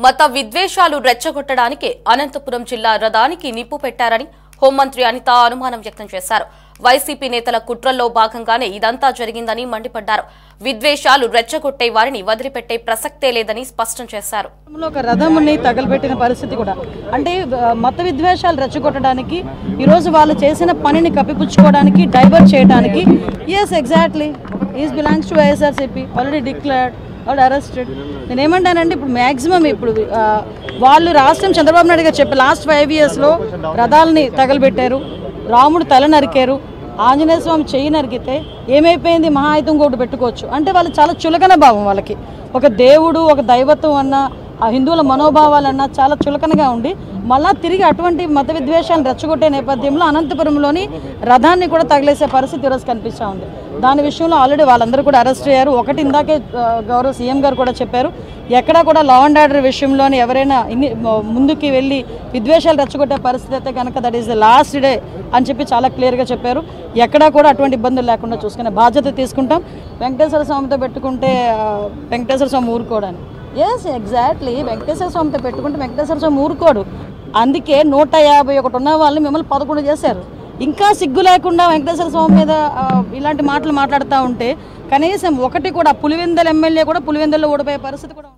మత విద్వేషాలు రెచ్చగొట్టడానికి అనంతపురం జిల్లా రథానికి నిప్పు పెట్టారని హోంమంత్రి అనిత అనుమానం వ్యక్తం చేశారు. వైసీపీ నేతల కుట్రల్లో భాగంగానే ఇదంతా జరిగిందని మండిపడ్డారు. విద్వేషాలు రెచ్చగొట్టే వారిని వదిలిపెట్టే ప్రసక్తే లేదని స్పష్టం చేశారు. ఒక రథముని తగలబెట్టిన పరిస్థితి కూడా అంటే మత విద్వేషాలు రెచ్చగొట్టడానికి ఈ రోజు వాళ్ళు చేసిన పనిని కప్పిపుచ్చుకోవడానికి డైవర్ట్ చేయడానికి yes exactly he belongs to ISRCP already declared or arrested. నేను ఏమంటానంటే ఇప్పుడు మ్యాక్సిమం ఇప్పుడు వాళ్ళు రాష్ట్రం చంద్రబాబు నాయుడు గారు చెప్పి లాస్ట్ 5 yearsలో రథాలని తగలబెట్టారు, రాముడు తల నరికారు, ఆంజనేయ స్వామి చెయ్యి నరికితే ఏమైపోయింది, మహా అయితే ఇంకోటి పెట్టుకోవచ్చు అంటే వాళ్ళు చాలా చులకన భావం. వాళ్ళకి ఒక దేవుడు ఒక దైవత్వం అన్న ఆ హిందువుల మనోభావాలన్నా చాలా చులకనగా ఉండి మళ్ళా తిరిగి అటువంటి మత విద్వేషాన్ని రెచ్చగొట్టే నేపథ్యంలో అనంతపురంలోని రథాన్ని కూడా తగిలేసే పరిస్థితి ఈరోజు కనిపిస్తూ ఉంది. దాని విషయంలో ఆల్రెడీ వాళ్ళందరూ కూడా అరెస్ట్ అయ్యారు. ఒకటి ఇందాకే గౌరవ సీఎం గారు కూడా చెప్పారు, ఎక్కడా కూడా లా అండ్ ఆర్డర్ విషయంలోని ఎవరైనా ముందుకి వెళ్ళి విద్వేషాలు రెచ్చగొట్టే పరిస్థితి అయితే కనుక that is the last day అని చెప్పి చాలా క్లియర్గా చెప్పారు. ఎక్కడా కూడా అటువంటి ఇబ్బందులు లేకుండా చూసుకునే బాధ్యత తీసుకుంటాం. వెంకటేశ్వర స్వామితో పెట్టుకుంటే వెంకటేశ్వర స్వామి ఊరుకోవడానికి ఎస్ ఎగ్జాక్ట్లీ వెంకటేశ్వర స్వామితో పెట్టుకుంటే వెంకటేశ్వర స్వామి ఊరుకోడు. అందుకే 151 ఉన్న వాళ్ళని మిమ్మల్ని 11 చేశారు. ఇంకా సిగ్గు లేకుండా వెంకటేశ్వర స్వామి మీద ఇలాంటి మాటలు మాట్లాడుతూ ఉంటే కనీసం ఒకటి కూడా పులివెందుల ఎమ్మెల్యే కూడా పులివెందుల్లో ఓడిపోయే పరిస్థితి కూడా